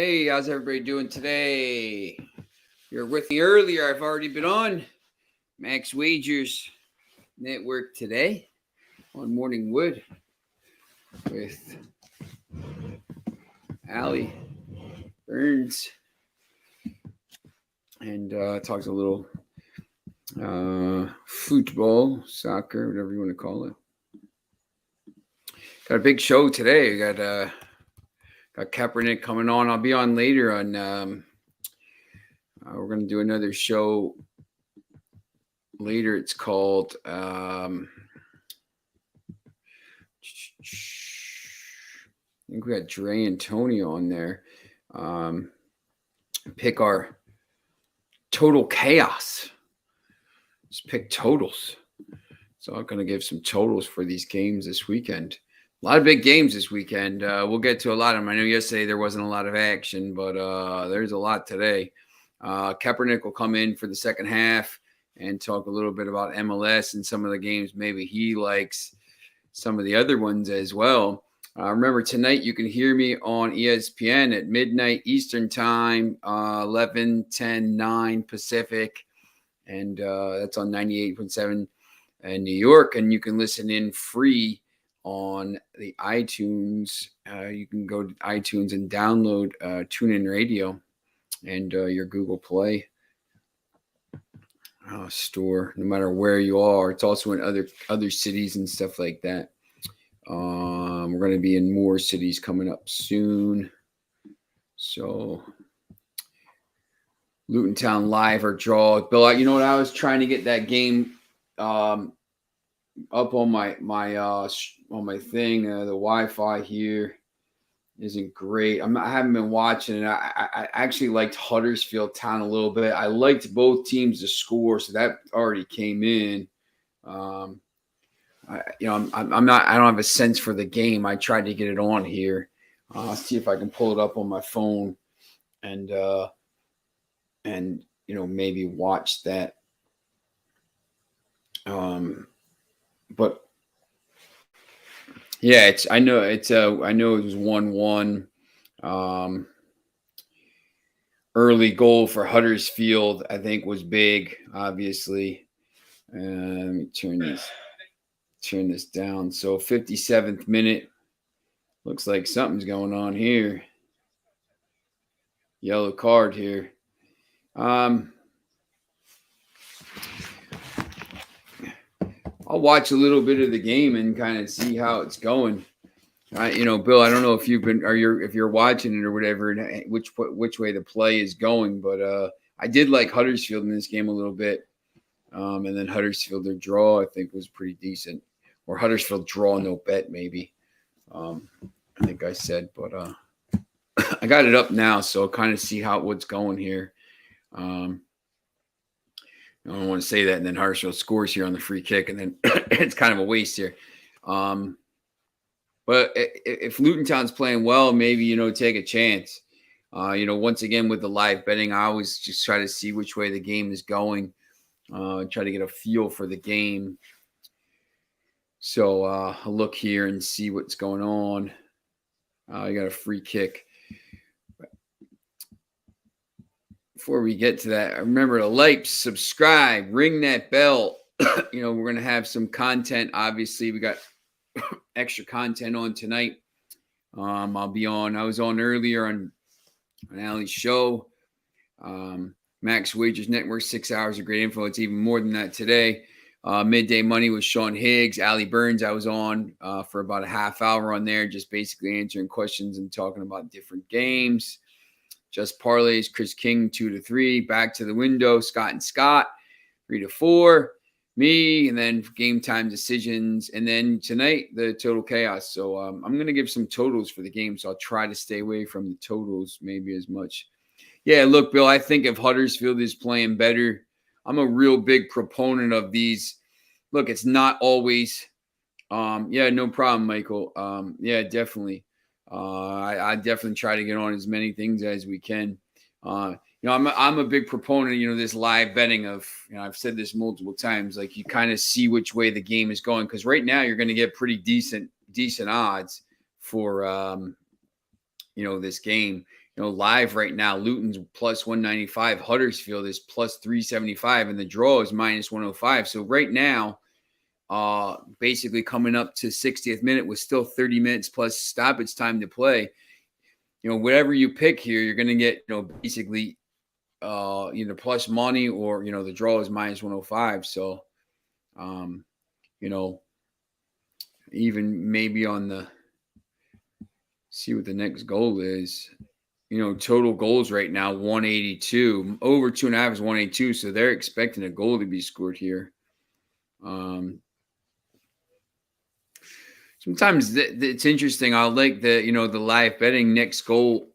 Hey, how's everybody doing today? You're with me earlier. I've already been on Max Wagers Network today on Morning Wood with Allie Burns and talked a little football, soccer, whatever you want to call it. Got a big show today. We got Kaepernick coming on. I'll be on later on. We're going to do another show later. It's called I think we got Dre and Tony on there. Pick our total chaos. Just pick totals. So I'm going to give some totals for these games this weekend. A lot of big games this weekend. We'll get to a lot of them. I know yesterday there wasn't a lot of action, but there's a lot today. Kaepernick will come in for the second half and talk a little bit about MLS and some of the games maybe he likes, some of the other ones as well. Remember, tonight you can hear me on ESPN at midnight Eastern Time, 11/10/9 Pacific, and that's on 98.7 in New York, and you can listen in free on the iTunes. You can go to iTunes and download TuneIn Radio and your Google Play store, no matter where you are. It's also in other cities and stuff like that. We're going to be in more cities coming up soon. So Luton Town live or draw. Bill, you know what? I was trying to get that game up on my thing. The Wi-Fi here isn't great. I haven't been watching it. I actually liked Huddersfield Town a little bit. I liked both teams to score, so that already came in. I don't have a sense for the game. I tried to get it on here. See if I can pull it up on my phone and maybe watch that. But yeah, I know it was 1-1. Early goal for Huddersfield, I think, was big, obviously. Let me turn this down. So 57th minute. Looks like something's going on here. Yellow card here. I'll watch a little bit of the game and kind of see how it's going. Bill, I don't know if if you're watching it or whatever, and which way the play is going, but I did like Huddersfield in this game a little bit. And then Huddersfield, their draw, I think, was pretty decent. Or Huddersfield draw, no bet, maybe. I think I said, but I got it up now, so I'll kind of see what's going here. I don't want to say that, and then Huddersfield scores here on the free kick, and then it's kind of a waste here. But if Luton Town's playing well, maybe, take a chance. Once again, with the live betting, I always just try to see which way the game is going. Try to get a feel for the game. So I'll look here and see what's going on. You got a free kick. Before we get to that, remember to like, subscribe, ring that bell. We're going to have some content. Obviously, we got extra content on tonight. I'll be on. I was on earlier on Allie's show. Max Wagers Network, 6 hours of great info. It's even more than that today. Midday Money with Sean Higgs. Allie Burns, I was on for about a half hour on there, just basically answering questions and talking about different games. Just Parlays, Chris King, 2-3. Back to the window, Scott and Scott, 3-4. Me, and then game time decisions. And then tonight, the total chaos. So I'm going to give some totals for the game. So I'll try to stay away from the totals maybe as much. Yeah, look, Bill, I think if Huddersfield is playing better, I'm a real big proponent of these. Look, it's not always. Yeah, no problem, Michael. Yeah, definitely. I definitely try to get on as many things as we can. I'm a big proponent, this live betting of, I've said this multiple times, like you kind of see which way the game is going. Because right now you're going to get pretty decent odds for, this game. live right now, Luton's plus 195, Huddersfield is plus 375, and the draw is minus 105. So right now, basically coming up to 60th minute with still 30 minutes plus stoppage time to play. Whatever you pick here, you're going to get, basically either plus money or, the draw is minus 105. So, even maybe on the, see what the next goal is. Total goals right now, 182. Over 2.5 is 182. So they're expecting a goal to be scored here. Sometimes it's interesting. I like the live betting next goal,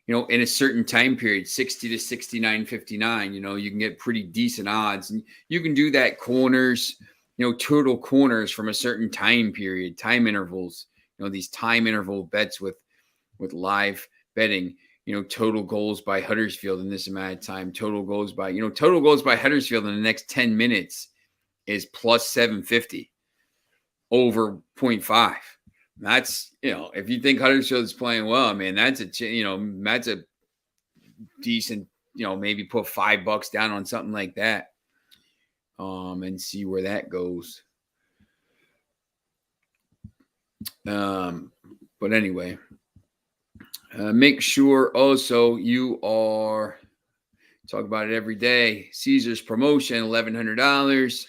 in a certain time period, 60 to 69.59. You can get pretty decent odds. And you can do that corners, total corners from a certain time period, time intervals, these time interval bets with live betting, total goals by Huddersfield in this amount of time, total goals by Huddersfield in the next 10 minutes is plus 750 over 0.5. That's, if you think Huddersfield is playing well, man, that's a decent, maybe put $5 down on something like that, and see where that goes. But anyway, make sure also you are, talk about it every day, Caesar's promotion, $1,100.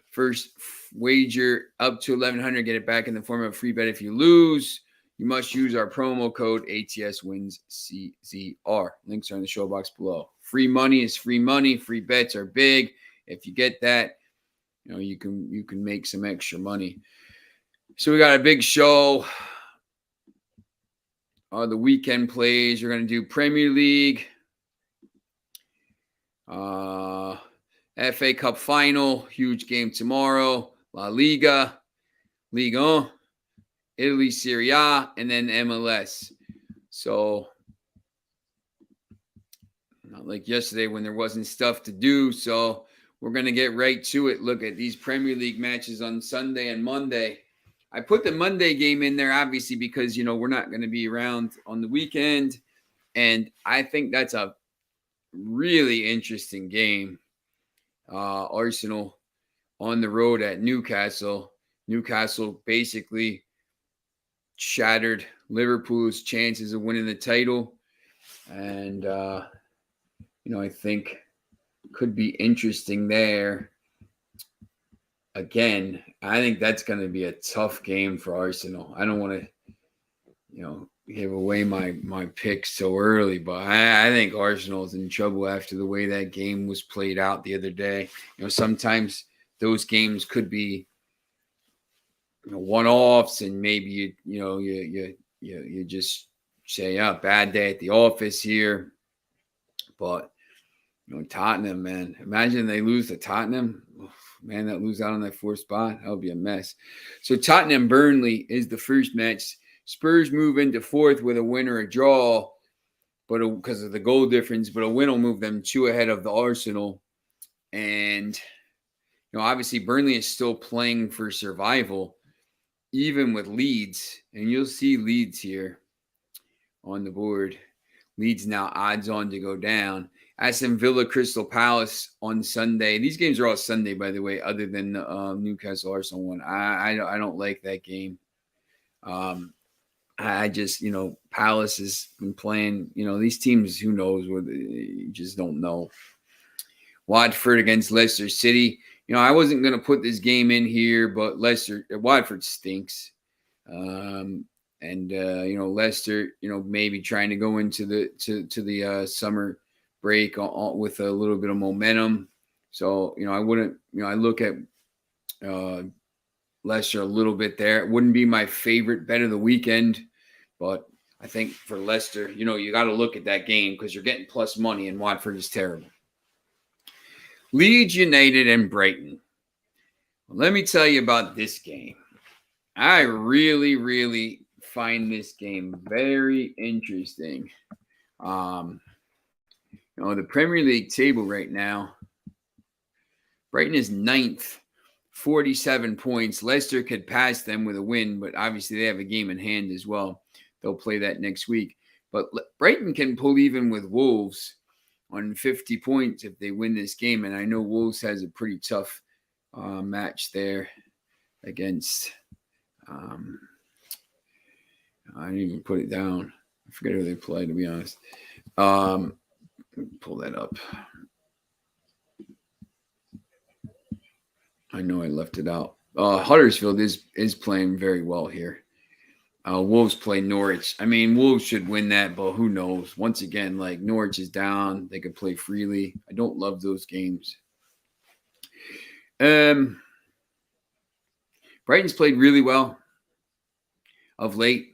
First wager up to $1,100, get it back in the form of a free bet. If you lose, you must use our promo code ATSWINSCZR. Links are in the show box below. Free money is free money. Free bets are big. If you get that, you can make some extra money. So we got a big show. The weekend plays. We're going to do Premier League, FA Cup final, huge game tomorrow. La Liga, Liga, Italy, Serie A, and then MLS. So, not like yesterday when there wasn't stuff to do. So, we're going to get right to it. Look at these Premier League matches on Sunday and Monday. I put the Monday game in there, obviously, because, we're not going to be around on the weekend. And I think that's a really interesting game. Arsenal on the road at Newcastle. Newcastle basically shattered Liverpool's chances of winning the title. And, I think could be interesting there. Again, I think that's going to be a tough game for Arsenal. I don't want to, give away my picks so early, but I think Arsenal is in trouble after the way that game was played out the other day. Sometimes those games could be one-offs, and maybe you just say, bad day at the office here. But Tottenham, man, imagine they lose to Tottenham. Man, that lose out on that fourth spot, that would be a mess. So Tottenham Burnley is the first match. Spurs move into fourth with a win or a draw, but because of the goal difference, but a win will move them 2 ahead of the Arsenal. And obviously Burnley is still playing for survival, even with Leeds. And you'll see Leeds here on the board. Leeds now odds on to go down. Aston Villa, Crystal Palace on Sunday. These games are all Sunday, by the way, other than the Newcastle Arsenal one. I don't like that game. I just, Palace has been playing, these teams, who knows what, you just don't know. Watford against Leicester City. I wasn't going to put this game in here, but Watford stinks. Leicester, maybe trying to go into the summer break with a little bit of momentum. So, I wouldn't, I look at Leicester a little bit there. It wouldn't be my favorite bet of the weekend, but I think for Leicester, you got to look at that game because you're getting plus money, and Watford is terrible. Leeds United and Brighton. Well, let me tell you about this game. I really, really find this game very interesting. The Premier League table right now, Brighton is 9th, 47 points. Leicester could pass them with a win, but obviously they have a game in hand as well. They'll play that next week. But Brighton can pull even with Wolves on 50 points if they win this game. And I know Wolves has a pretty tough match there against I didn't even put it down. I forget who they play, to be honest. Pull that up. I know I left it out. Huddersfield is playing very well here. Wolves play Norwich. I mean, Wolves should win that, but who knows? Once again, like Norwich is down. They can play freely. I don't love those games. Brighton's played really well of late.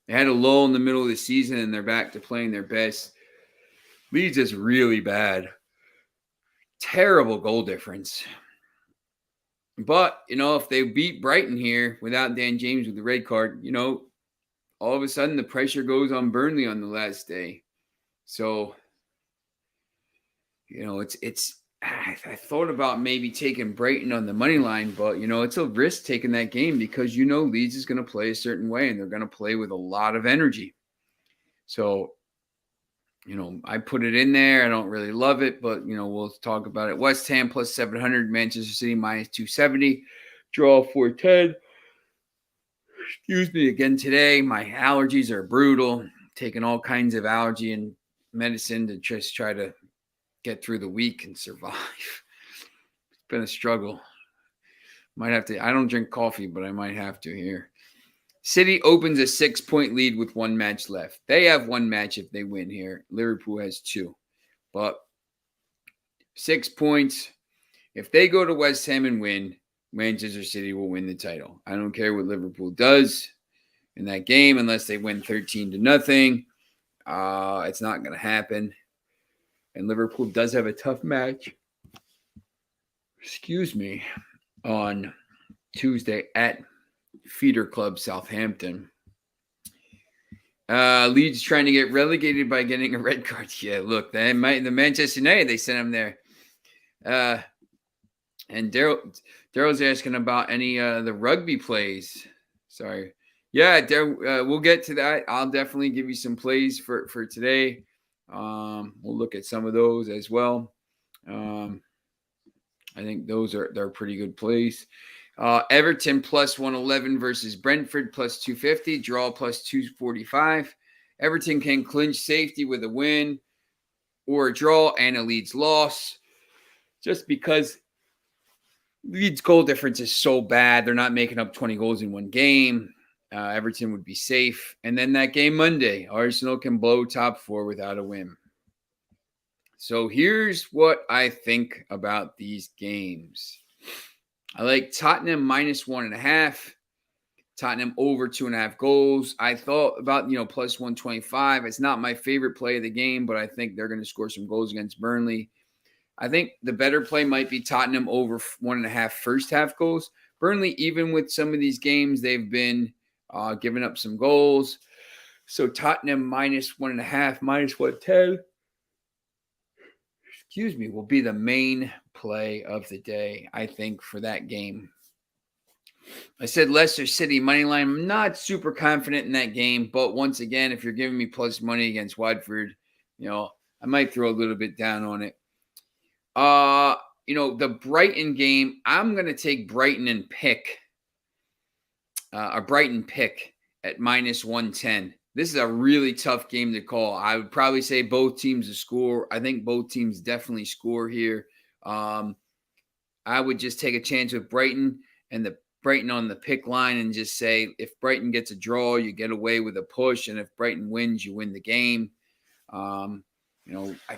They had a lull in the middle of the season, and they're back to playing their best. Leeds is really bad. Terrible goal difference. But, if they beat Brighton here without Dan James with the red card, all of a sudden the pressure goes on Burnley on the last day. So, I thought about maybe taking Brighton on the money line, but, it's a risk taking that game because, Leeds is going to play a certain way and they're going to play with a lot of energy. So, I put it in there. I don't really love it, but, we'll talk about it. West Ham plus 700, Manchester City minus 270, draw 410. Excuse me again today. My allergies are brutal. Taking all kinds of allergy and medicine to just try to get through the week and survive. It's been a struggle. Might have to. I don't drink coffee, but I might have to here. City opens a 6-point lead with one match left. They have one match if they win here. Liverpool has 2. But 6 points. If they go to West Ham and win, Manchester City will win the title. I don't care what Liverpool does in that game unless they win 13-0. It's not going to happen. And Liverpool does have a tough match. On Tuesday at Feeder Club Southampton. Leeds trying to get relegated by getting a red card. Yeah, look, the Manchester United, they sent him there. And Daryl's asking about any the rugby plays. Sorry. Yeah, we'll get to that. I'll definitely give you some plays for today. We'll look at some of those as well. I think they're pretty good plays. Everton plus 111 versus Brentford plus 250, draw plus 245. Everton can clinch safety with a win or a draw and a Leeds loss. Just because Leeds goal difference is so bad, they're not making up 20 goals in one game. Everton would be safe. And then that game Monday, Arsenal can blow top 4 without a win. So here's what I think about these games. I like Tottenham minus 1.5. Tottenham over 2.5 goals. I thought about, plus 125. It's not my favorite play of the game, but I think they're going to score some goals against Burnley. I think the better play might be Tottenham over 1.5 first half goals. Burnley, even with some of these games, they've been giving up some goals. So Tottenham minus 1.5, minus 110. Will be the main play of the day, I think, for that game. I said Leicester City money line. I'm not super confident in that game, but once again, if you're giving me plus money against Watford, I might throw a little bit down on it. The Brighton game, I'm going to take Brighton and pick a Brighton pick at minus 110. This is a really tough game to call. I would probably say both teams to score. I think both teams definitely score here. I would just take a chance with Brighton and the Brighton on the pick line and just say if Brighton gets a draw, you get away with a push. And if Brighton wins, you win the game. I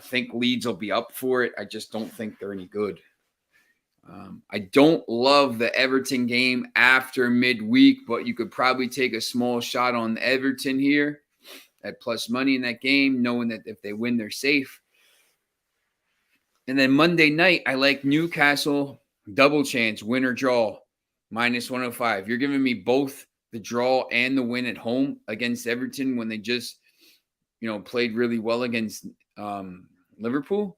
think Leeds will be up for it. I just don't think they're any good. I don't love the Everton game after midweek, but you could probably take a small shot on Everton here at plus money in that game, knowing that if they win, they're safe. And then Monday night, I like Newcastle double chance, win or draw, minus 105. You're giving me both the draw and the win at home against Everton when they just, played really well against Liverpool.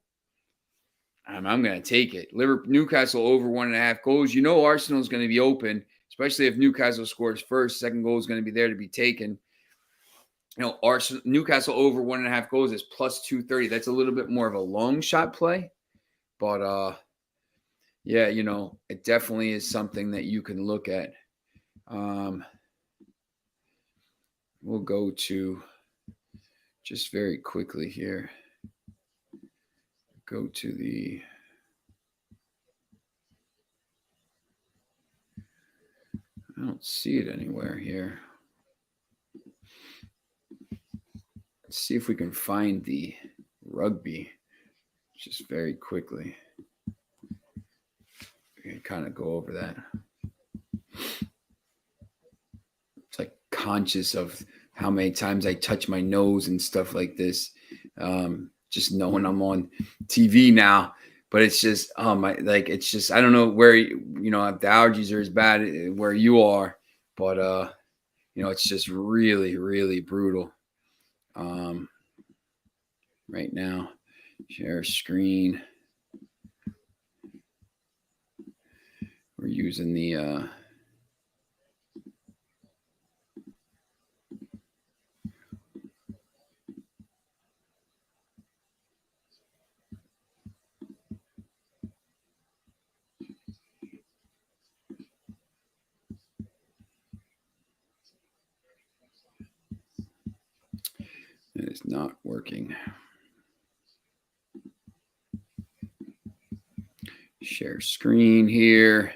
I'm going to take it. Newcastle over 1.5 goals. Arsenal is going to be open, especially if Newcastle scores first. Second goal is going to be there to be taken. Arsenal, Newcastle over 1.5 goals is plus 230. That's a little bit more of a long shot play, but yeah, it definitely is something that you can look at. We'll go to just very quickly here. Go to the I don't see it anywhere here. Let's see if we can find the rugby just very quickly. We can kind of go over that. It's like conscious of how many times I touch my nose and stuff like this. Just knowing I'm on TV now. But it's just, it's just, I don't know where, if the allergies are as bad where you are, but, it's just really, really brutal right now. Share screen. We're using the, it is not working. Share screen here.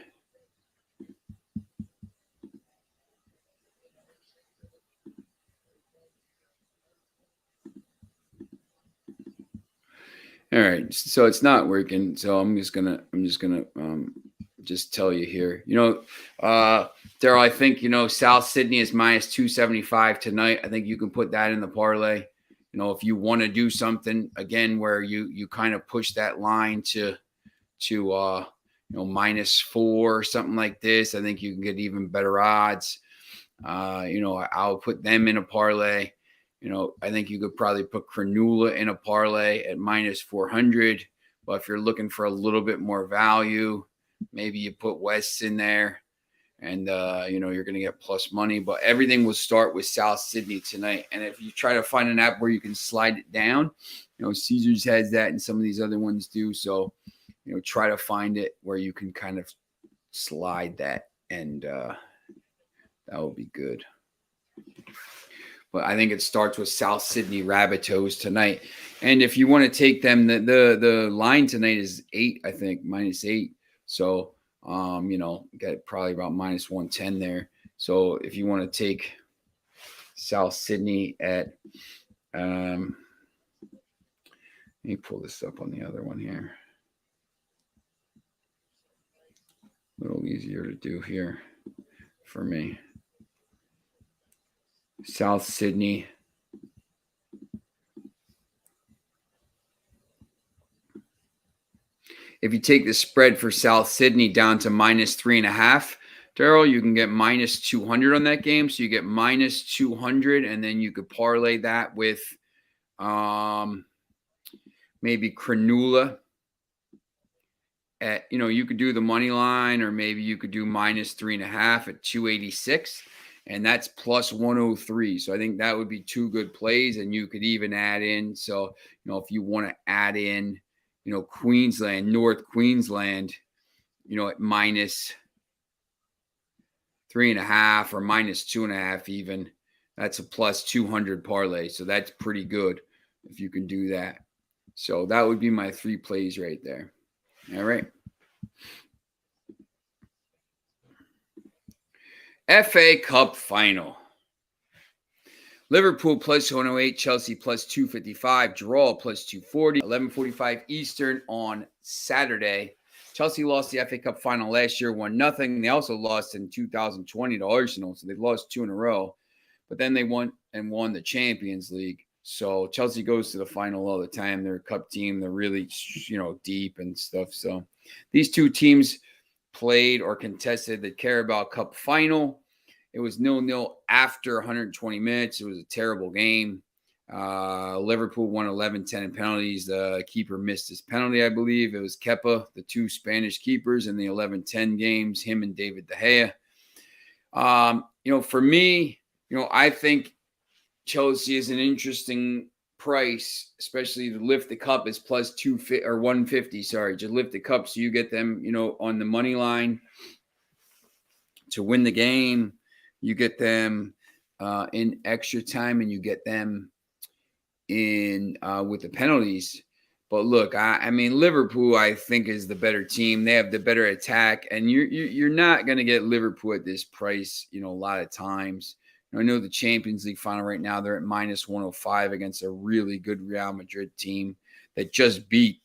All right, so it's not working. So I'm just gonna just tell you here. Daryl, I think South Sydney is minus 275 tonight. I think you can put that in the parlay. If you want to do something again where you kind of push that line to -4 or something like this, I think you can get even better odds. I'll put them in a parlay. I think you could probably put Cranula in a parlay at -400. But if you're looking for a little bit more value, maybe you put West in there and, you're going to get plus money. But everything will start with South Sydney tonight. And if you try to find an app where you can slide it down, Caesars has that and some of these other ones do. So, try to find it where you can kind of slide that and that will be good. But I think it starts with South Sydney Rabbitohs tonight. And if you want to take them, the line tonight is 8, I think, -8. So, get probably about -110 there. So if you want to take South Sydney at, let me pull this up on the other one here. A little easier to do here for me. South Sydney. If you take the spread for South Sydney down to -3.5, Daryl, you can get -200 on that game. So you get -200, and then you could parlay that with maybe Cranula. You could do the money line, or maybe you could do -3.5 at 286. And that's plus 103. So I think that would be 2 good plays. And you could even add in. So, if you want to add in, Queensland, North Queensland, at -3.5 or -2.5 even, that's a plus 200 parlay. So that's pretty good if you can do that. So that would be my 3 plays right there. All right. FA Cup Final. Liverpool plus 108, Chelsea plus 255, draw plus 240, 11:45 Eastern on Saturday. Chelsea lost the FA Cup Final last year, 1-0. They also lost in 2020 to Arsenal, so they lost 2 in a row. But then they won the Champions League. So Chelsea goes to the final all the time. They're a cup team. They're really, deep and stuff. So these 2 teams played or contested the Carabao Cup Final. It was 0-0 after 120 minutes. It was a terrible game. Liverpool won 11-10 in penalties. The keeper missed his penalty, I believe. It was Kepa, the 2 Spanish keepers in the 11-10 games, him and David De Gea. For me, I think Chelsea is an interesting price, especially to lift the cup is plus 250 or 150. Sorry, just lift the cup so you get them, on the money line to win the game. You get them in extra time, and you get them in with the penalties. But look, I mean, Liverpool, I think, is the better team. They have the better attack, and you're not going to get Liverpool at this price, a lot of times. I know the Champions League final right now, they're at minus 105 against a really good Real Madrid team that just beat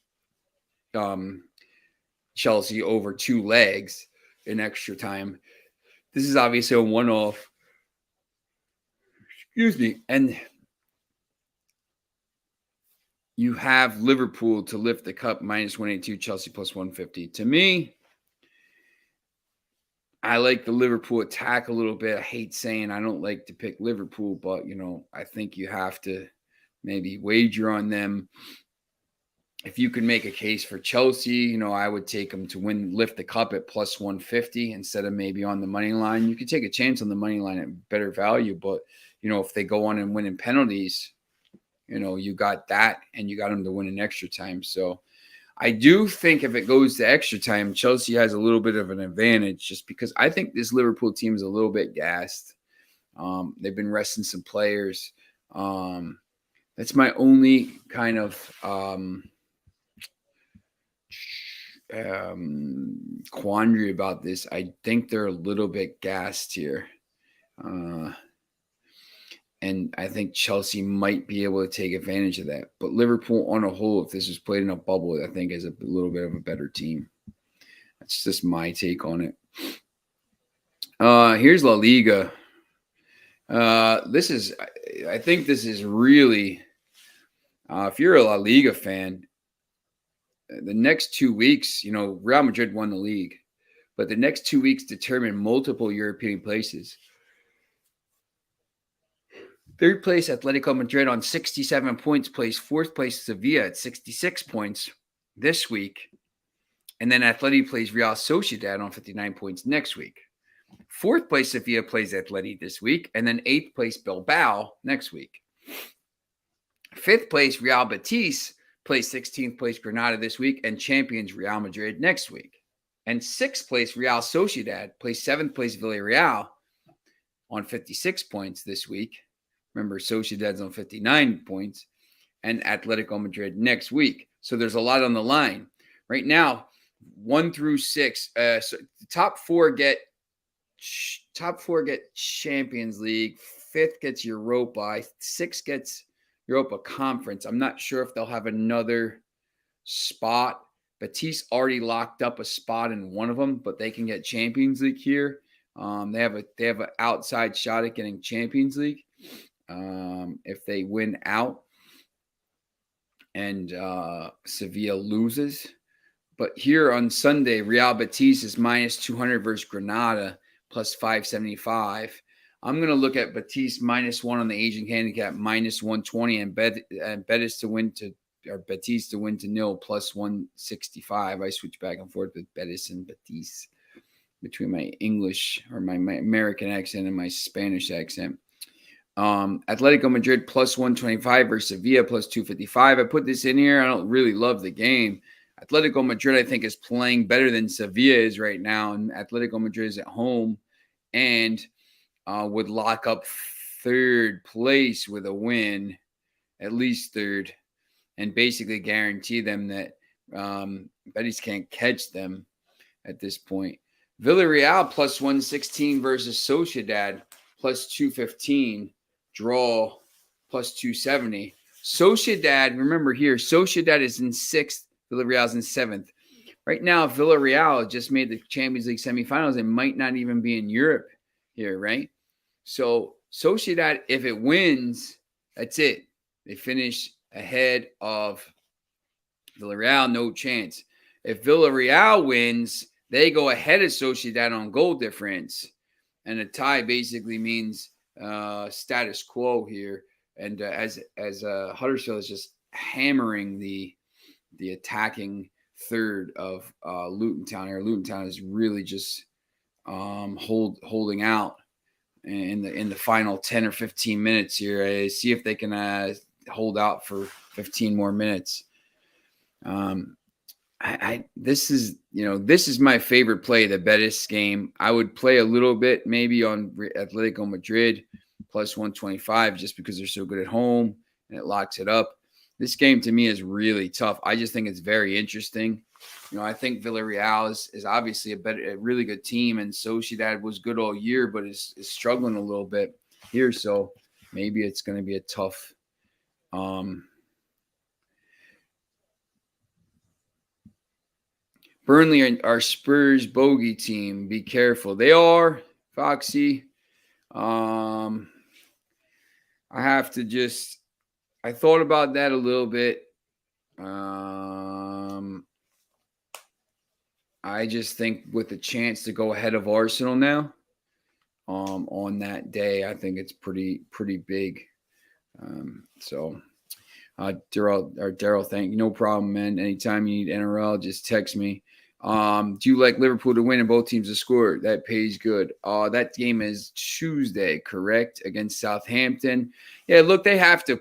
Chelsea over 2 legs in extra time. This is obviously a one-off. Excuse me. And you have Liverpool to lift the cup minus 182, Chelsea plus 150. To me, I like the Liverpool attack a little bit. I hate saying I don't like to pick Liverpool, but, I think you have to maybe wager on them. If you could make a case for Chelsea, I would take them to lift the cup at plus 150 instead of maybe on the money line. You could take a chance on the money line at better value, but, if they go on and win in penalties, you got that, and you got them to win in extra time. So I do think if it goes to extra time, Chelsea has a little bit of an advantage just because I think this Liverpool team is a little bit gassed. They've been resting some players. That's my only kind of quandary about this. I think they're a little bit gassed here. And I think Chelsea might be able to take advantage of that. But Liverpool on a whole, if this was played in a bubble, I think is a little bit of a better team. That's just my take on it. Here's La Liga. I think this is really, if you're a La Liga fan, the next 2 weeks, Real Madrid won the league. But the next 2 weeks determine multiple European places. Third place, Atletico Madrid on 67 points, plays fourth place, Sevilla at 66 points this week. And then Atleti plays Real Sociedad on 59 points next week. Fourth place, Sevilla plays Atleti this week. And then eighth place, Bilbao next week. Fifth place, Real Betis plays 16th place, Granada this week. And champions Real Madrid next week. And sixth place, Real Sociedad plays seventh place, Villarreal on 56 points this week. Remember, Sociedad's on 59 points, and Atletico Madrid next week. So there's a lot on the line. Right now, 1 through 6, so the top four get Champions League, fifth gets Europa, sixth gets Europa Conference. I'm not sure if they'll have another spot. Betis already locked up a spot in one of them, but they can get Champions League here. They have an outside shot at getting Champions League. If they win out and Sevilla loses. But here on Sunday, Real Betis is minus 200 versus Granada, plus 575. I'm going to look at Betis minus 1 on the Asian handicap, minus 120, and Betis to win to nil, plus 165. I switch back and forth with Betis and Betis between my English or my American accent and my Spanish accent. Atletico Madrid plus 125 versus Sevilla plus 255. I put this in here. I don't really love the game. Atletico Madrid, I think, is playing better than Sevilla is right now, and Atletico Madrid is at home and would lock up third place with a win, at least third, and basically guarantee them that Betis can't catch them at this point. Villarreal plus 116 versus Sociedad plus 215. Draw plus 270. Sociedad, remember here, Sociedad is in 6th, Villarreal's in 7th. Right now, Villarreal just made the Champions League semifinals and might not even be in Europe here, right? So Sociedad, if it wins, that's it. They finish ahead of Villarreal, no chance. If Villarreal wins, they go ahead of Sociedad on goal difference. And a tie basically means status quo here. And as Huddersfield is just hammering the attacking third of Luton Town here. Luton Town is really just holding out. in the final 10 or 15 minutes here. See if they can hold out for 15 more minutes. This is my favorite play, the Betis game. I would play a little bit maybe on Atletico Madrid plus 125 just because they're so good at home and it locks it up. This game to me is really tough. I just think it's very interesting. I think Villarreal is obviously a really good team, and Sociedad was good all year, but is struggling a little bit here. So maybe it's going to be a tough. Burnley are Spurs bogey team. Be careful. They are, Foxy. I thought about that a little bit. I just think with the chance to go ahead of Arsenal now, on that day, I think it's pretty big. Daryl, thank you. No problem, man. Anytime you need NRL, just text me. Do you like Liverpool to win and both teams to score? That pays good. That game is Tuesday, correct? Against Southampton. Yeah, look, they have to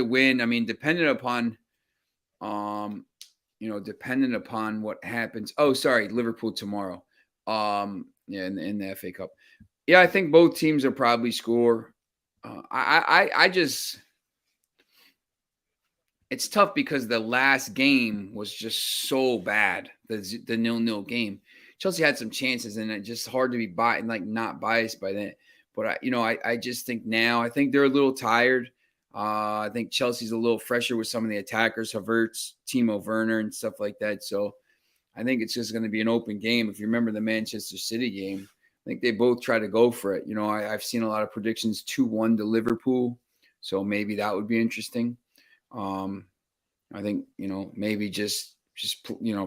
win. I mean, dependent upon what happens. Oh, sorry, Liverpool tomorrow. In the FA Cup. Yeah, I think both teams will probably score. It's tough because the last game was just so bad. The 0-0 game. Chelsea had some chances, and it's just hard to be not biased by that. But I just think now, I think they're a little tired. I think Chelsea's a little fresher with some of the attackers, Havertz, Timo Werner, and stuff like that. So I think it's just going to be an open game. If you remember the Manchester City game, I think they both try to go for it. I've seen a lot of predictions 2-1 to Liverpool, so maybe that would be interesting. I think maybe just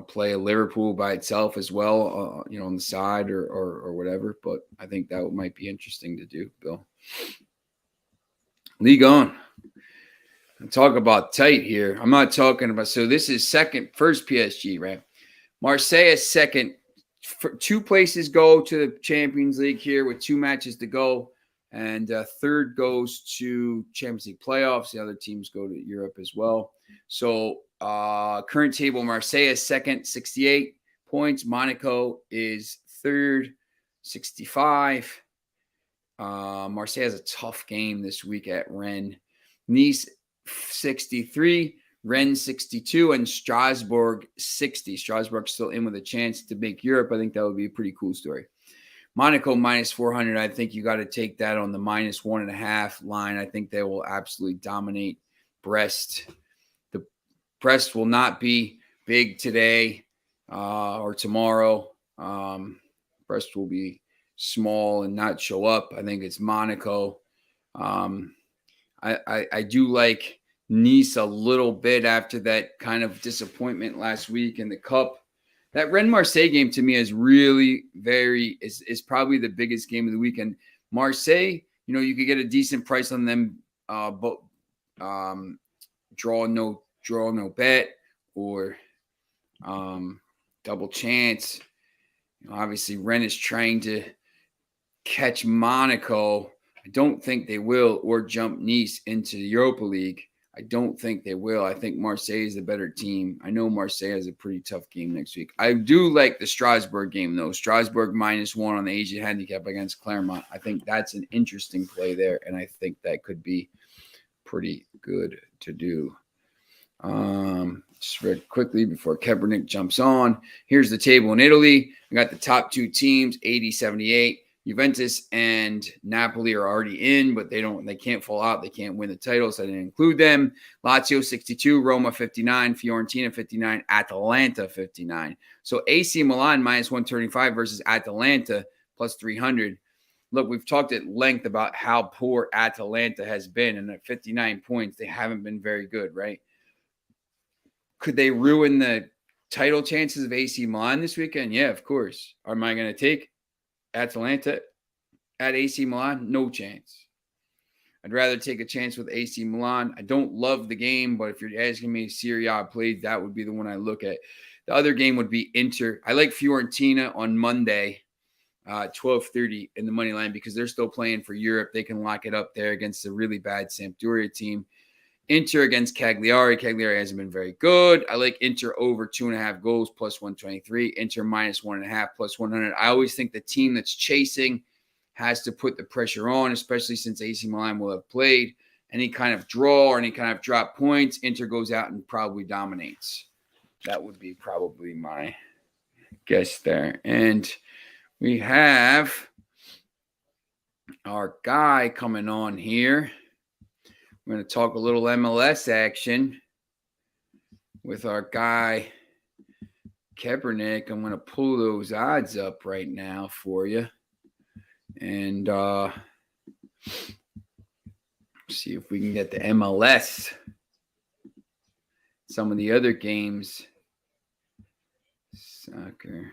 play a Liverpool by itself as well, on the side or whatever. But I think that might be interesting to do, Bill. Liga on. Talk about tight here. I'm not talking about. So this is first PSG, right? Marseille is second. Two places go to the Champions League here with 2 matches to go. And third goes to Champions League playoffs. The other teams go to Europe as well. So current table, Marseille is second, 68 points. Monaco is third, 65. Marseille has a tough game this week at Rennes. Nice, 63. Rennes, 62. And Strasbourg, 60. Strasbourg still in with a chance to make Europe. I think that would be a pretty cool story. Monaco minus 400. I think you got to take that on the minus 1.5 line. I think they will absolutely dominate Brest. The Brest will not be big today or tomorrow. Brest will be small and not show up. I think it's Monaco. I do like Nice a little bit after that kind of disappointment last week in the Cup. That Rennes-Marseille game to me is really is probably the biggest game of the weekend. Marseille, you could get a decent price on them, but draw no bet or double chance. Obviously, Rennes is trying to catch Monaco. I don't think they will, or jump Nice into the Europa League. I don't think they will. I think Marseille is the better team. I know Marseille has a pretty tough game next week. I do like the Strasbourg game, though. Strasbourg minus 1 on the Asian handicap against Clermont. I think that's an interesting play there, and I think that could be pretty good to do. Just very quickly before Kaepernick jumps on. Here's the table in Italy. I got the top 2 teams, 80-78. Juventus and Napoli are already in, but they can't fall out. They can't win the title, so I didn't include them. Lazio 62, Roma 59, Fiorentina 59, Atalanta 59. So AC Milan minus 135 versus Atalanta plus 300. Look, we've talked at length about how poor Atalanta has been, and at 59 points, they haven't been very good, right? Could they ruin the title chances of AC Milan this weekend? Yeah, of course. Am I going to take Atalanta at AC Milan? No chance. I'd rather take a chance with AC Milan. I don't love the game, but if you're asking me Serie A plays, that would be the one I look at. The other game would be Inter. I like Fiorentina on Monday 12:30 in the money line because they're still playing for Europe. They can lock it up there against a really bad Sampdoria team. Inter against Cagliari. Cagliari hasn't been very good. I like Inter over 2.5 goals plus 123. Inter minus 1.5 plus 100. I always think the team that's chasing has to put the pressure on, especially since AC Milan will have played. Any kind of draw or any kind of drop points, Inter goes out and probably dominates. That would be probably my guess there. And we have our guy coming on here. We're going to talk a little MLS action with our guy, Kaepernick. I'm going to pull those odds up right now for you. And see if we can get the MLS. Some of the other games. Soccer.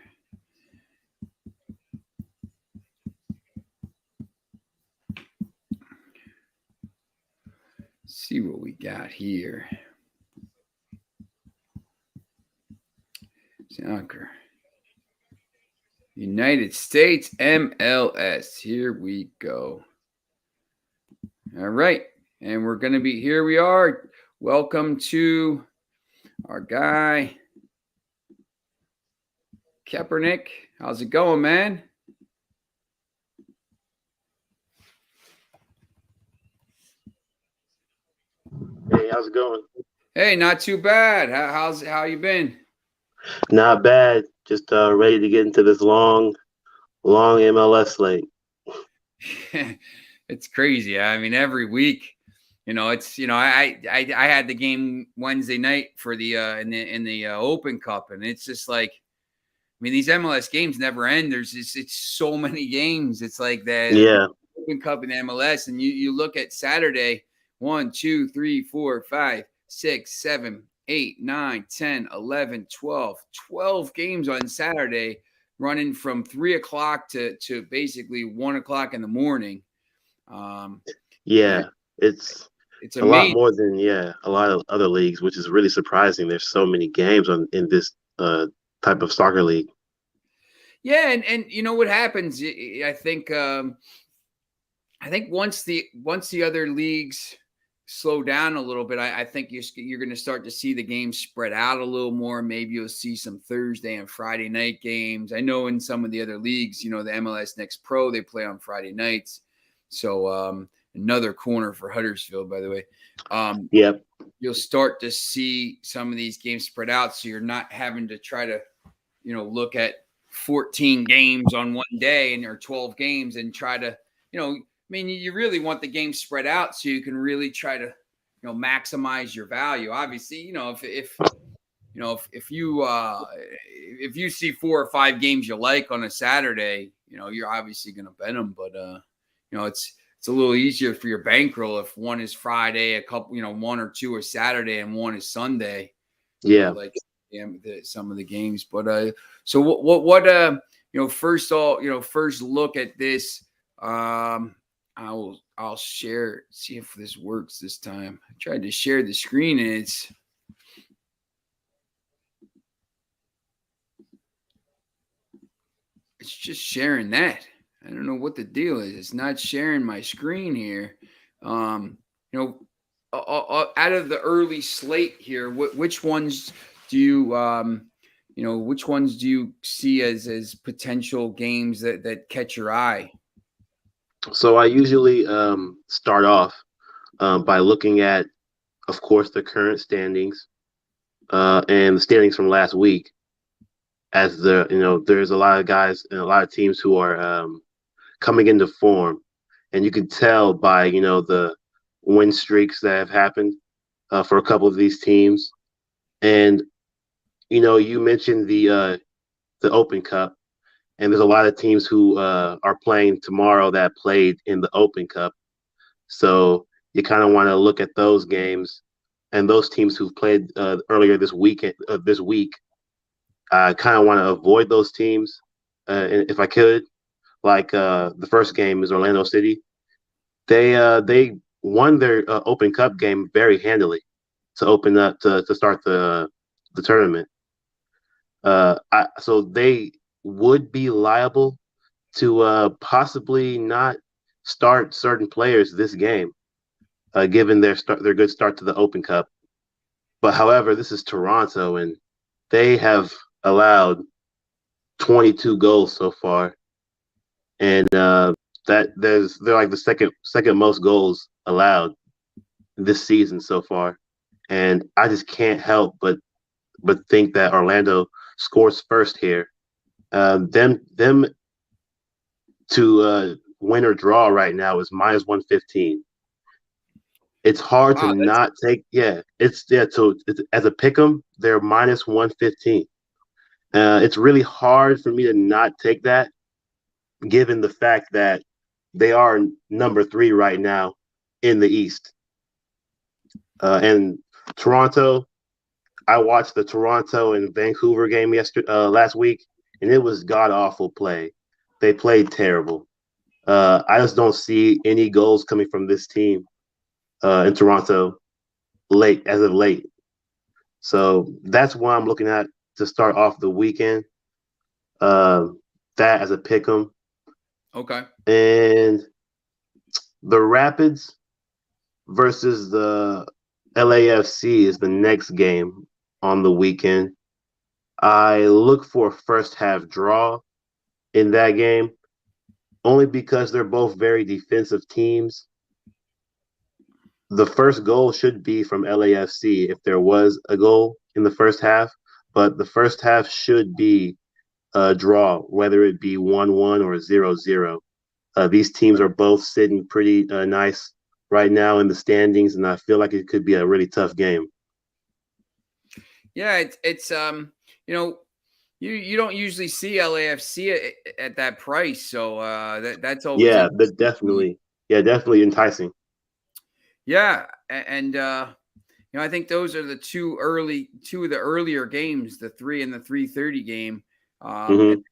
See what we got here. Soccer. United States MLS. Here we go. All right. And we're going to be, here we are. Welcome to our guy, Kaepernick. How's it going, man? Hey, how's it going? Hey, not too bad. How you been? Not bad. Just ready to get into this long MLS slate. It's crazy. I mean, every week, it's I had the game Wednesday night for the in the Open Cup, and it's just like, I mean, these MLS games never end. It's so many games. It's like the Open Cup and MLS, and you look at Saturday. 1, 2, 3, 4, 5, 6, 7, 8, 9, 10, 11, 12. 12 games on Saturday, running from 3 o'clock to basically 1 o'clock in the morning. It's a lot more than a lot of other leagues, which is really surprising. There's so many games in this type of soccer league. Yeah, and you know what happens? I think once the other leagues slow down a little bit, I think you're going to start to see the games spread out a little more. Maybe you'll see some Thursday and Friday night games. I know in some of the other leagues, the MLS Next Pro, they play on Friday nights. So another corner for Huddersfield, by the way. You'll start to see some of these games spread out, so you're not having to try to, look at 14 games on one day or 12 games and try to, I mean, you really want the game spread out so you can really try to, maximize your value. Obviously, if you see 4 or 5 games you like on a Saturday, you're obviously going to bet them. But it's a little easier for your bankroll if one is Friday, a couple, 1 or 2 are Saturday, and 1 is Sunday. Like some of the games. But so what first look at this. I'll share, see if this works this time. I tried to share the screen and it's just sharing that. I don't know what the deal is. It's not sharing my screen here. Out of the early slate here, which ones do you see as potential games that catch your eye? So I usually start off by looking at, of course, the current standings and the standings from last week. As there's a lot of guys and a lot of teams who are coming into form, and you can tell by the win streaks that have happened for a couple of these teams. And you mentioned the Open Cup. And there's a lot of teams who are playing tomorrow that played in the Open Cup. So you kind of want to look at those games and those teams who've played earlier this week. I kind of want to avoid those teams if I could. Like the first game is Orlando City. They won their Open Cup game very handily to open up to start the tournament. So they would be liable to possibly not start certain players this game, given their good start to the Open Cup. But however, this is Toronto, and they have allowed 22 goals so far, and they're like the second most goals allowed this season so far. And I just can't help but think that Orlando scores first here. Them to win or draw right now is minus 115. It's hard to Wow, that's not take. Yeah, So as a pick 'em, they're minus 115. It's really hard for me to not take that, given the fact that they are number 3 right now in the East. And Toronto, I watched the Toronto and Vancouver game last week, and it was god awful play. They played terrible. I just don't see any goals coming from this team in Toronto as of late. So that's why I'm looking at to start off the weekend. That as a pick 'em. okay. And the Rapids versus the LAFC is the next game on the weekend. I look for a first half draw in that game, only because they're both very defensive teams. The first goal should be from LAFC if there was a goal in the first half, but the first half should be a draw, whether it be 1-1 or 0-0. These teams are both sitting pretty nice right now in the standings, and I feel like it could be a really tough game. Yeah, it's you know, you don't usually see LAFC at that price, so that's always Yeah, interesting. that definitely enticing. Yeah, and I think those are the two of the earlier games, the 3 and the 3:30 game. And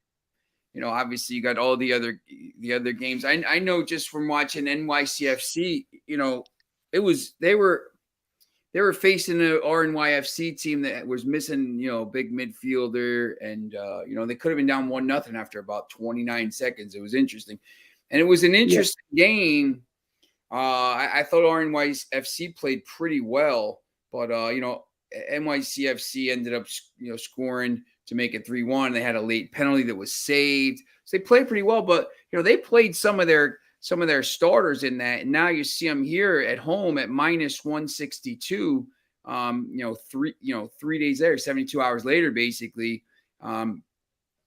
Hmm. obviously you got all the other games. I know just from watching NYCFC, it was they were facing an RNYFC team that was missing, big midfielder, and they could have been down 1-0 after about 29 seconds. It was interesting, and it was an Yeah, interesting game. I thought RNYFC played pretty well, but NYCFC ended up scoring to make it 3-1. They had a late penalty that was saved, so they played pretty well. But they played some of their starters in that, and now you see them here at home at minus 162. 3 days later, 72 hours later, basically.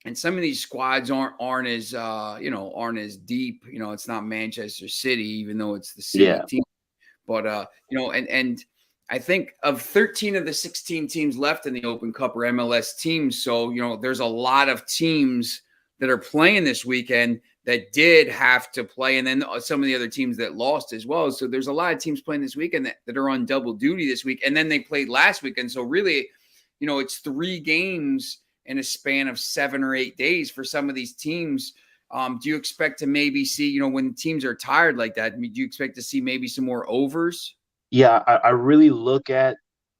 And some of these squads aren't as deep. It's not Manchester City, even though it's the city yeah, team. But and I think of 13 of the 16 teams left in the Open Cup are MLS teams. So there's a lot of teams that are playing this weekend that did have to play, and then some of the other teams that lost as well. So there's a lot of teams playing this weekend that are on double duty this week, and then they played last weekend. So really, it's 3 games in a span of 7 or 8 days for some of these teams. Do you expect to maybe see, when teams are tired like that, do you expect to see maybe some more overs? yeah. I really look at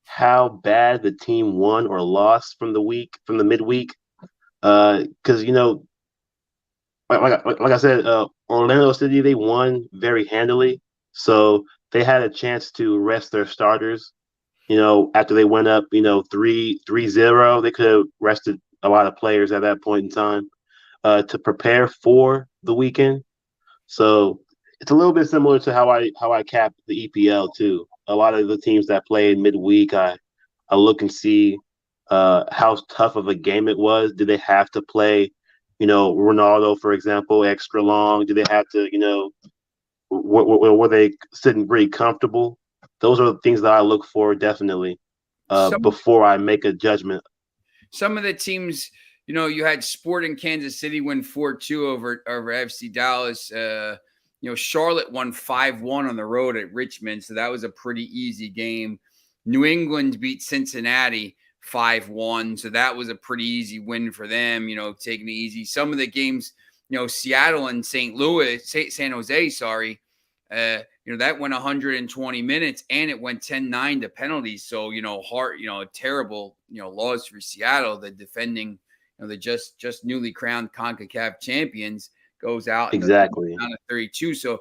how bad the team won or lost from the midweek, because like I said, Orlando City, they won very handily, so they had a chance to rest their starters. After they went up, 3-0, they could have rested a lot of players at that point in time to prepare for the weekend. So it's a little bit similar to how I cap the EPL too. A lot of the teams that played midweek, I look and see how tough of a game it was. Did they have to play, Ronaldo, for example, extra long? Did they have to, were they sitting pretty comfortable? Those are the things that I look for definitely Some before I make a judgment. some of the teams, you had Sporting Kansas City win 4-2 over FC Dallas. Charlotte won 5-1 on the road at Richmond, so that was a pretty easy game. New England beat Cincinnati 5-1, so that was a pretty easy win for them, taking it easy. Some of the games, Seattle and San Jose, sorry, that went 120 minutes and it went 10-9 to penalties. So, terrible, loss for Seattle, the defending, the just newly crowned CONCACAF champions, goes out and Exactly. down to 32. So,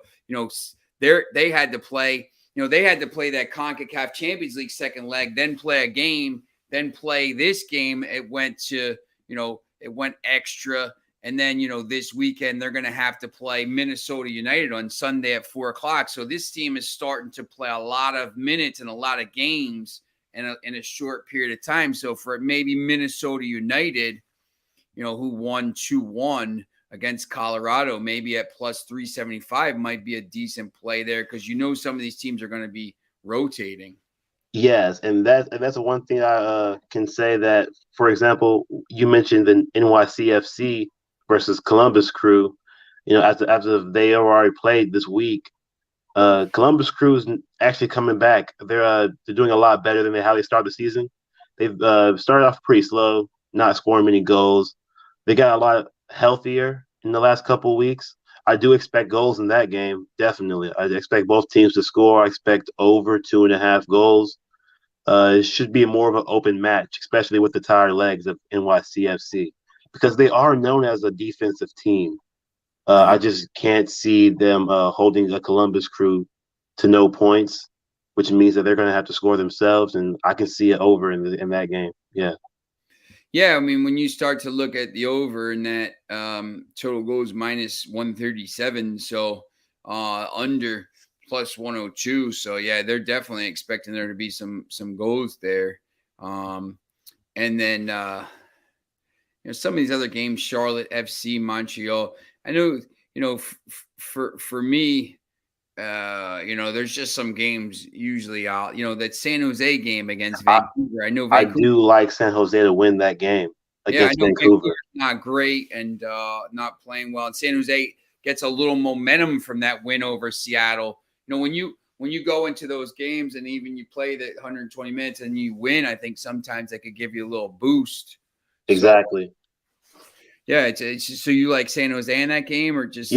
they had to play, that CONCACAF Champions League second leg, then play a game, then play this game. It went to, it went extra. And then, this weekend, they're going to have to play Minnesota United on Sunday at 4:00. So this team is starting to play a lot of minutes and a lot of games in a short period of time. So for maybe Minnesota United, who won 2-1 against Colorado, maybe at plus 375 might be a decent play there because some of these teams are going to be rotating. Yes, and that's one thing I can say that, for example, you mentioned the NYCFC versus Columbus Crew. After they already played this week, Columbus Crew is actually coming back. They're doing a lot better than how they started the season. They've started off pretty slow, not scoring many goals. They got a lot healthier in the last couple of weeks. I do expect goals in that game, definitely. I expect both teams to score. I expect over 2.5 goals. It should be more of an open match, especially with the tired legs of NYCFC, because they are known as a defensive team. I just can't see them holding a Columbus Crew to no points, which means that they're going to have to score themselves, and I can see it over in that game. Yeah. Yeah, I mean, when you start to look at the over and that total goals minus 137, so under plus 102. So yeah, they're definitely expecting there to be some goals there. And then some of these other games, Charlotte, FC Montreal. I know, for me, there's just some games usually out. That San Jose game against Vancouver. I know Vancouver. I do like San Jose to win that game against Vancouver. Not great and not playing well. And San Jose gets a little momentum from that win over Seattle. When you go into those games and even you play the 120 minutes and you win, I think sometimes that could give you a little boost. Exactly. So, yeah, it's just, so you like San Jose in that game or just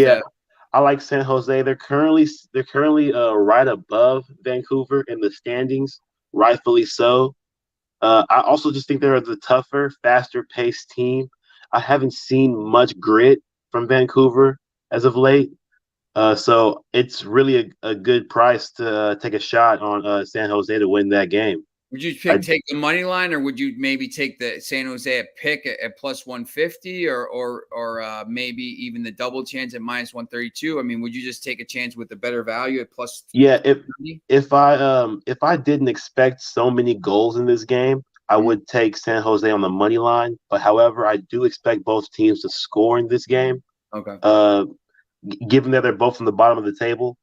I like San Jose. They're currently right above Vancouver in the standings, rightfully so. I also just think they're the tougher, faster paced team. I haven't seen much grit from Vancouver as of late. So it's really a good price to take a shot on San Jose to win that game. Would you take the money line, or would you maybe take the San Jose pick at plus 150, or maybe even the double chance at minus 132? I mean, would you just take a chance with the better value at plus? Yeah, if I didn't expect so many goals in this game, I would take San Jose on the money line. But however, I do expect both teams to score in this game. Okay. Given that they're both on the bottom of the table,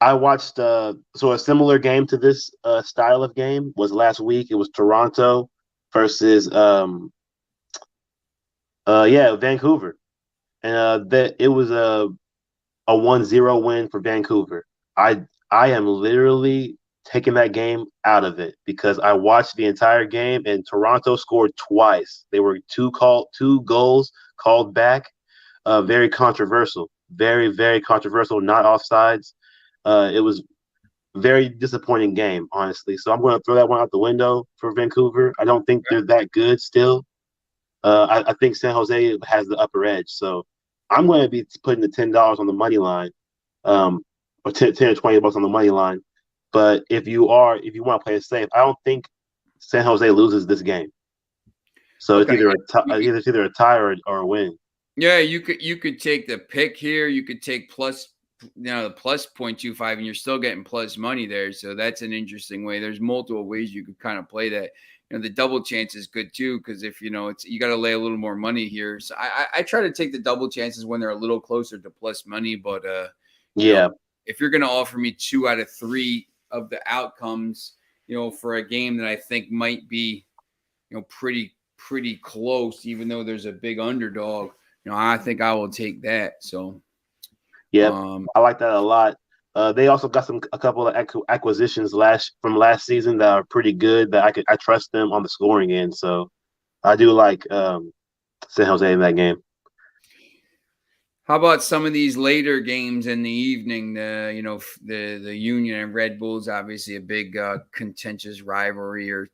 I watched so a similar game to this style of game was last week. It was Toronto versus Vancouver, and that it was a 1-0 win for Vancouver. I am literally taking that game out of it because I watched the entire game and Toronto scored twice. They were two goals called back. Very controversial, very, very controversial, not offsides. It was very disappointing game, honestly. So I'm going to throw that one out the window for Vancouver. I don't think they're that good still. I think San Jose has the upper edge. So I'm going to be putting the $10 on the money line, or 10 or $20 on the money line. But if you want to play it safe, I don't think San Jose loses this game. So it's either a tie or a win. Yeah, you could take the pick here. You could take plus, the plus 0.25, and you're still getting plus money there. So that's an interesting way. There's multiple ways you could kind of play that. The double chance is good too, because if you got to lay a little more money here. So I try to take the double chances when they're a little closer to plus money. But if you're going to offer me 2 out of 3 of the outcomes, for a game that I think might be, pretty close, even though there's a big underdog. I think I will take that. So, yeah, I like that a lot. They also got a couple of acquisitions from last season that are pretty good. That I trust them on the scoring end. So, I do like San Jose in that game. How about some of these later games in the evening? The Union and Red Bulls, obviously a big contentious rivalry, or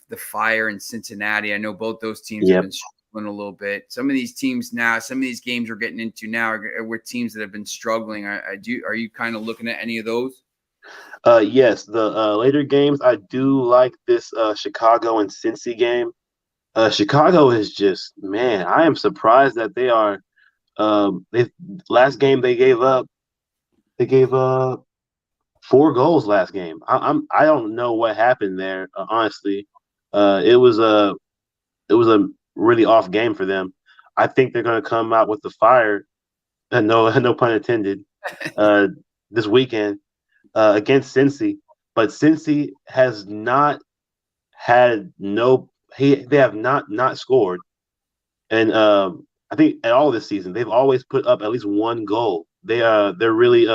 the Fire in Cincinnati. I know both those teams have been struggling a little bit. Some of these teams now, some of these games we're getting into now are with teams that have been struggling. Are you kind of looking at any of those? Yes, the later games, I do like this Chicago and Cincy game. Chicago is just, man, I am surprised that they are. They last game they gave up 4 goals last game. I don't know what happened there. Honestly, it was a really off game for them. I think they're going to come out with the fire. No pun intended. Uh, this weekend against Cincy, but Cincy has not had no. They have not scored, and I think at all this season they've always put up at least 1 goal. They're really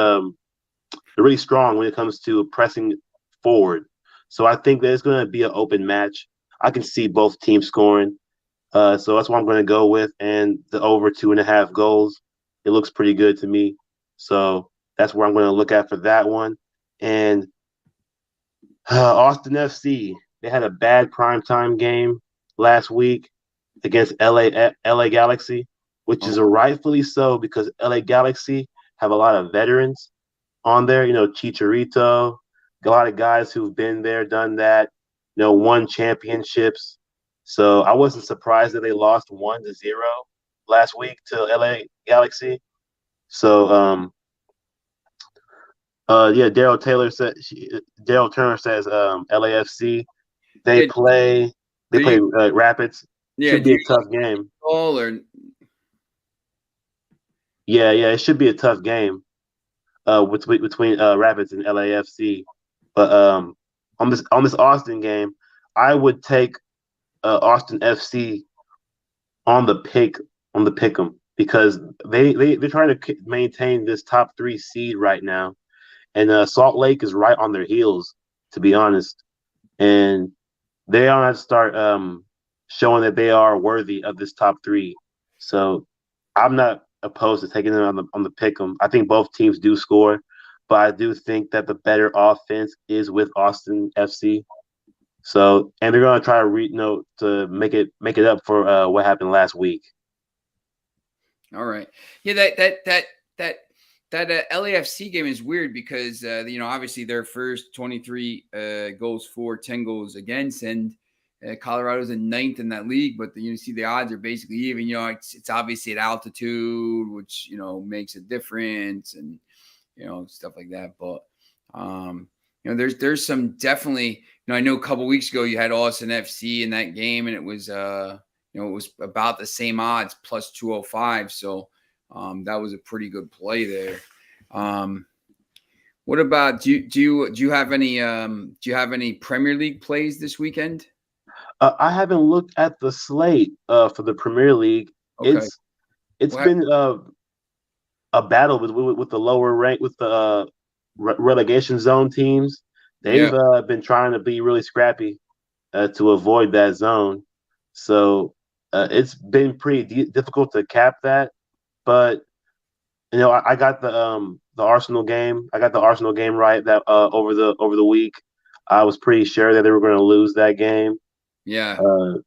strong when it comes to pressing forward. So I think that it's going to be an open match. I can see both teams scoring. So that's what I'm going to go with. And the over 2.5 goals, it looks pretty good to me. So that's where I'm going to look at for that one. And Austin FC, they had a bad primetime game last week against LA Galaxy, which is rightfully so because LA Galaxy have a lot of veterans on there. Chicharito, a lot of guys who've been there, done that, won championships. So I wasn't surprised that they lost 1-0 last week to LA Galaxy. So yeah, Daryl Turner says LAFC they Yeah, play do you, Rapids. yeah, Should do be a you tough game. all or Yeah, it should be a tough game. Between Rapids and LAFC. But on this Austin game, I would take Austin FC on the pick 'em because they're trying to maintain this top 3 seed right now, and Salt Lake is right on their heels, to be honest, and they are to start showing that they are worthy of this top 3. So I'm not opposed to taking them on the pick 'em. I think both teams do score, but I do think that the better offense is with Austin FC. So, and they're going to try to make it up for what happened last week. all right. Yeah, that LAFC game is weird because obviously their first 23 goals for, 10 goals against, and Colorado's in 9th in that league, but you see the odds are basically even. It's obviously at altitude, which makes a difference, and stuff like that. But there's some definitely. I know a couple weeks ago you had Austin FC in that game, and it was it was about the same odds, plus 205. So that was a pretty good play there. What about do you have any Premier League plays this weekend? I haven't looked at the slate for the Premier League. Okay. It's been a battle with the lower rank with the relegation zone teams. They've been trying to be really scrappy to avoid that zone. So it's been pretty difficult to cap that. But I got the Arsenal game. I got the Arsenal game right that over the week. I was pretty sure that they were going to lose that game. Yeah.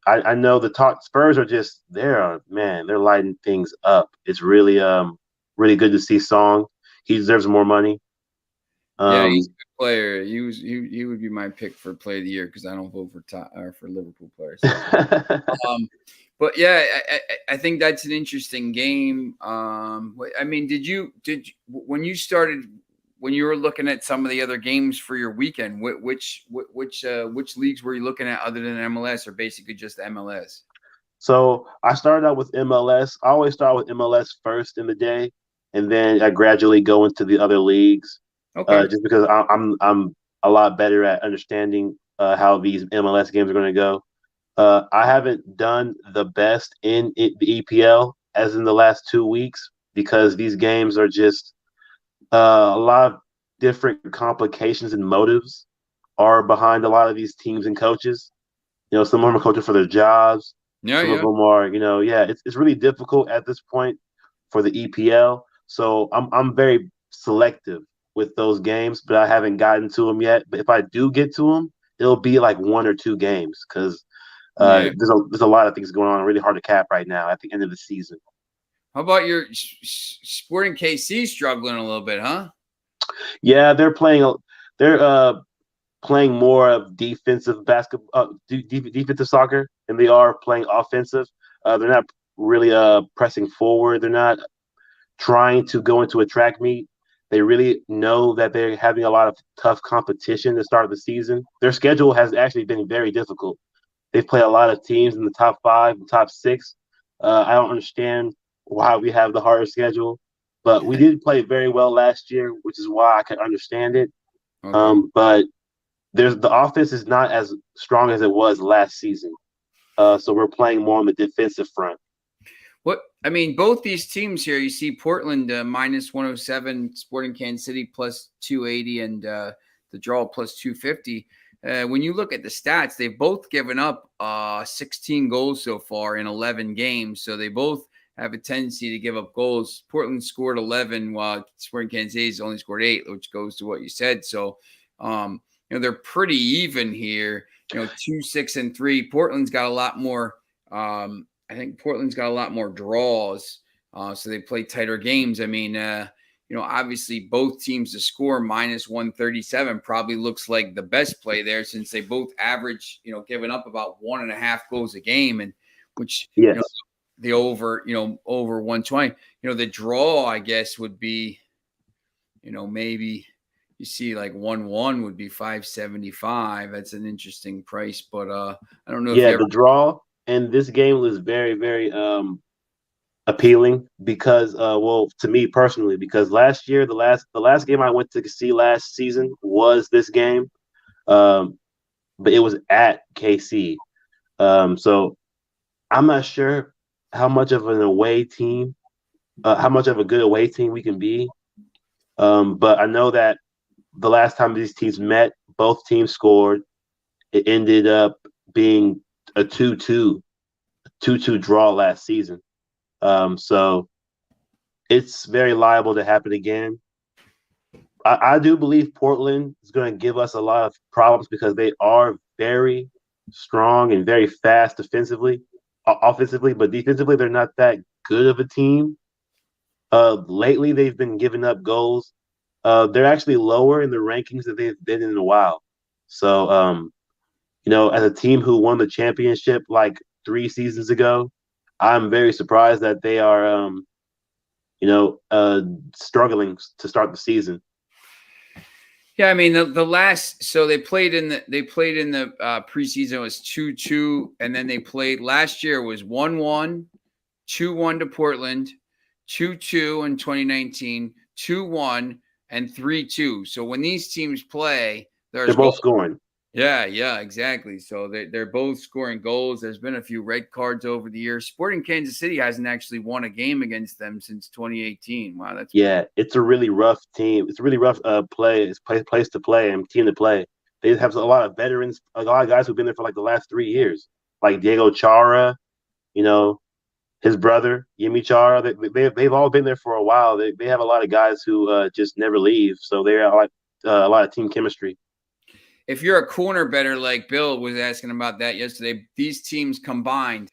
I know the Spurs are just they're lighting things up. It's really really good to see Song. He deserves more money. Yeah, he's a good player. He would be my pick for play of the year because I don't vote for Liverpool players. So. But yeah, I think that's an interesting game. I mean, did you when you were looking at some of the other games for your weekend? Which leagues were you looking at other than MLS, or basically just MLS? So I started out with MLS. I always start with MLS first in the day, and then I gradually go into the other leagues. Okay. Just because I'm a lot better at understanding how these MLS games are going to go. I haven't done the best in the EPL as in the last 2 weeks because these games are just a lot of different complications and motives are behind a lot of these teams and coaches. Some of them are coaching for their jobs. Some of them are, it's really difficult at this point for the EPL. So I'm very selective with those games, but I haven't gotten to them yet. But if I do get to them, it'll be like 1 or 2 games because Yeah. There's a lot of things going on, really hard to cap right now at the end of the season. How about your Sporting KC struggling a little bit, huh? Yeah, they're playing more of defensive basketball, defensive soccer, than they are playing offensive. They're not really pressing forward. They're not trying to go into a track meet. They really know that they're having a lot of tough competition to start the season. Their schedule has actually been very difficult. They've played a lot of teams in the top 5 and top 6. I don't understand why we have the harder schedule, but we did play very well last year, which is why I can understand it. Okay. But the offense is not as strong as it was last season. So we're playing more on the defensive front. Both these teams here, you see Portland minus 107, Sporting Kansas City plus 280, and the draw plus 250. When you look at the stats, they've both given up 16 goals so far in 11 games. So they both have a tendency to give up goals. Portland scored 11, while Sporting Kansas City only scored 8, which goes to what you said. So, they're pretty even here. 2, 6, and 3. Portland's got a lot more. I think Portland's got a lot more draws, so they play tighter games. Obviously both teams to score minus 137 probably looks like the best play there, since they both average, giving up about 1.5 goals a game, and which Yes. the over 120. The draw, I guess, would be, maybe you see like 1-1 would be 575. That's an interesting price, but I don't know if the draw in this game was very, very appealing because, to me personally, because last year the last game I went to see last season was this game, but it was at KC. So I'm not sure how much of an away team, how much of a good away team we can be. But I know that the last time these teams met, both teams scored. It ended up being a 2-2 draw last season. So it's very liable to happen again. I do believe Portland is going to give us a lot of problems because they are very strong and very fast offensively, but defensively they're not that good of a team. Lately they've been giving up goals. They're actually lower in the rankings than they've been in a while. So, as a team who won the championship like 3 seasons ago, I'm very surprised that they are, struggling to start the season. Yeah, the last, so they played in the preseason. It was 2-2, and then they played last year was 1-1, 2-1 to Portland, 2-2 in 2019, 2-1, and 3-2. So when these teams play, they're both goals. Scoring. Yeah, exactly. So they're both scoring goals. There's been a few red cards over the years. Sporting Kansas City hasn't actually won a game against them since 2018. Wow, it's a really rough team. It's a really rough place to play and team to play. They have a lot of veterans, a lot of guys who've been there for like the last 3 years, like Diego Chara, his brother Yemi Chara. They've all been there for a while. They have a lot of guys who just never leave. So they're like a lot of team chemistry. If you're a corner better, like Bill was asking about that yesterday, these teams combined,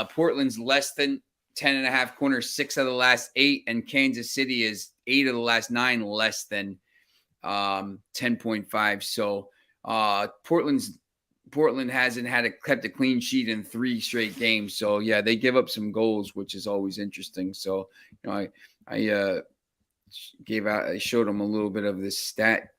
Portland's less than 10.5 corners, 6 of the last 8, and Kansas City is 8 of the last 9 less than 10.5. So Portland hasn't kept a clean sheet in 3 straight games. So yeah, they give up some goals, which is always interesting. So I showed them a little bit of this stat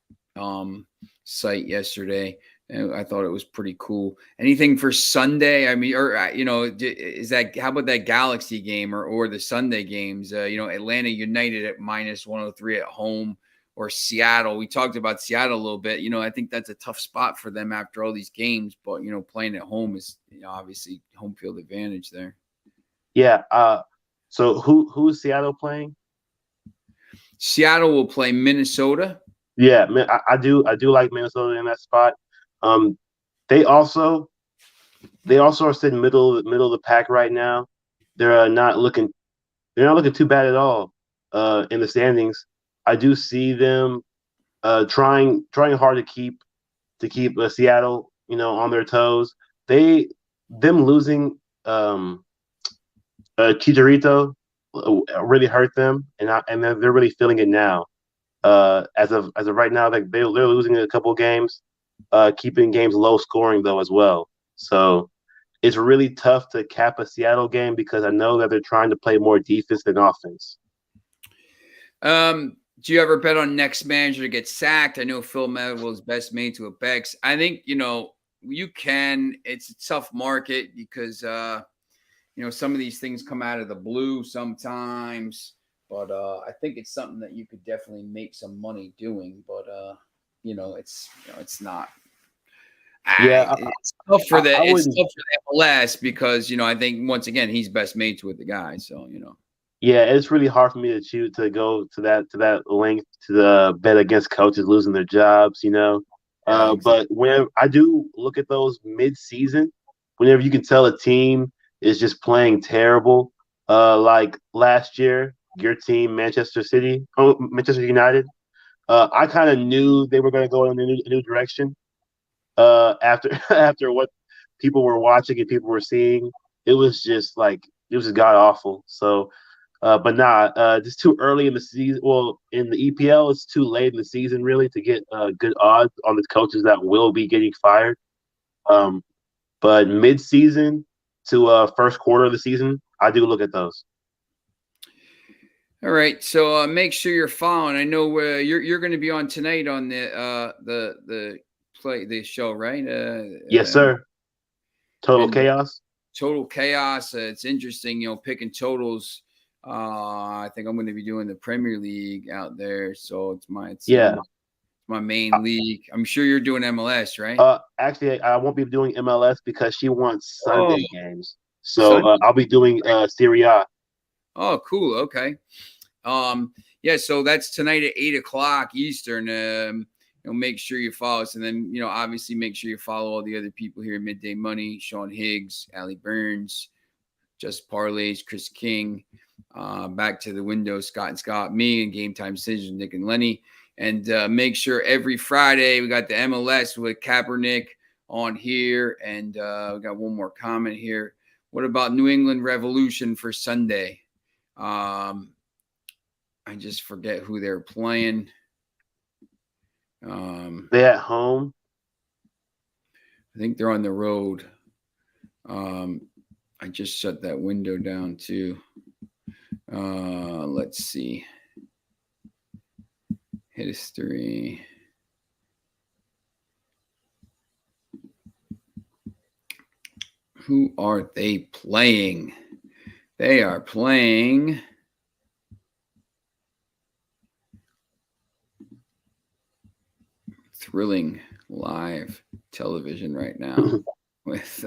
site yesterday, and I thought it was pretty cool. Anything for Sunday? Is that, how about that Galaxy game or the Sunday games? Atlanta United at minus 103 at home, or Seattle. We talked about Seattle a little bit. I think that's a tough spot for them after all these games, but playing at home is obviously home field advantage there. Yeah. So who's Seattle playing? Seattle will play Minnesota. Yeah, I do like Minnesota in that spot. They also are sitting middle of the pack right now. They're not looking too bad at all in the standings. I do see them trying hard to keep Seattle on their toes. They them losing Chicharito really hurt them, and they're really feeling it now. As of right now, like they're losing a couple games, keeping games low scoring though as well. So it's really tough to cap a Seattle game because I know that they're trying to play more defense than offense. Do you ever bet on next manager to get sacked? I know Phil Neville is best made to a Bex. I think, you can. It's a tough market because, some of these things come out of the blue sometimes. But I think it's something that you could definitely make some money doing. But, it's not. Yeah, It's tough for I it's wouldn't. tough for the MLS because, I think, once again, he's best made to it, the guy. So, Yeah, it's really hard for me to choose to go to that length to bet against coaches losing their jobs. Yeah, exactly. But when I do look at those mid-season, whenever you can tell a team is just playing terrible, like last year, your team, Manchester United, I kind of knew they were going to go in a new direction. After after what people were watching and people were seeing, it was just god awful. So but just too early in the season. Well, in the EPL, it's too late in the season really to get good odds on the coaches that will be getting fired. Um, but mid-season to first quarter of the season, I do look at those. All right, so make sure you're following. I know you're going to be on tonight on the show, right? Yes, sir. Total And chaos. Total chaos. It's interesting, picking totals. I think I'm going to be doing the Premier League out there, so Yeah. my main league. I'm sure you're doing MLS, right? Actually, I won't be doing MLS because she wants Oh, Sunday games. So Sunday. I'll be doing Serie A. Oh, cool. Okay. Yeah, so that's tonight at 8 o'clock Eastern. Make sure you follow us, and then obviously make sure you follow all the other people here: Midday Money, Sean Higgs, Allie Burns, Just Parlays, Chris King, Back to the Window, Scott and Scott, me, and Game Time Decisions, Nick and Lenny. And make sure every Friday we got the MLS with Kaepernick on here, and we got one more comment here. What about New England Revolution for Sunday? I just forget who they're playing. They at home. I think they're on the road. I just shut that window down too. Let's see. History. Who are they playing? They are playing thrilling live television right now with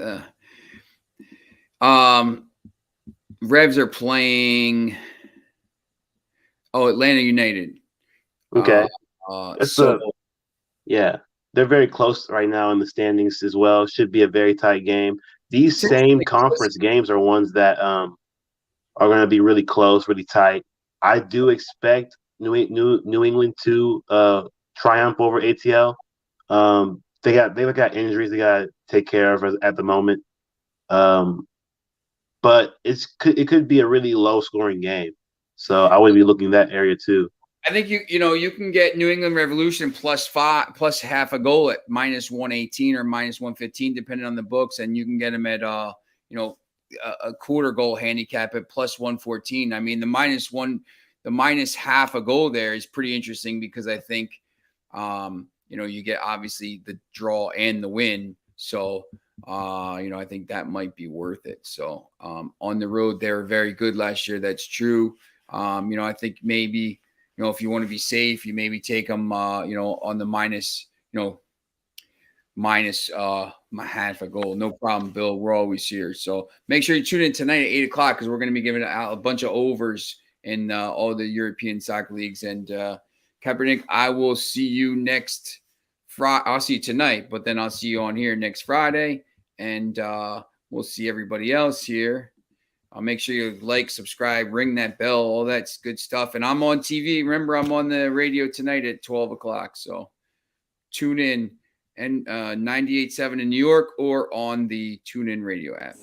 Revs are playing Atlanta United. Okay. So Yeah. They're very close right now in the standings as well. Should be a very tight game. These it's same interesting. conference games are ones that are going to be really close, really tight. I do expect New England to triumph over ATL. They've got injuries they got to take care of at the moment. But it could be a really low scoring game. So I would be looking that area too. I think you can get New England Revolution plus half a goal at -118 or -115 depending on the books, and you can get them at a quarter goal handicap at +114. I mean the minus half a goal there is pretty interesting because I think you get obviously the draw and the win. So I think that might be worth it. So on the road they were very good last year. That's true. I think maybe if you want to be safe, you maybe take them, on the minus half a goal. No problem, Bill. We're always here. So make sure you tune in tonight at 8 o'clock because we're going to be giving out a bunch of overs in all the European soccer leagues. And Kaepernick, I will see you next Friday. I'll see you tonight, but then I'll see you on here next Friday. And we'll see everybody else here. I'll make sure you like, subscribe, ring that bell, all that's good stuff. And I'm on TV. Remember, I'm on the radio tonight at 12 o'clock. So tune in and 98.7 in New York, or on the TuneIn Radio app.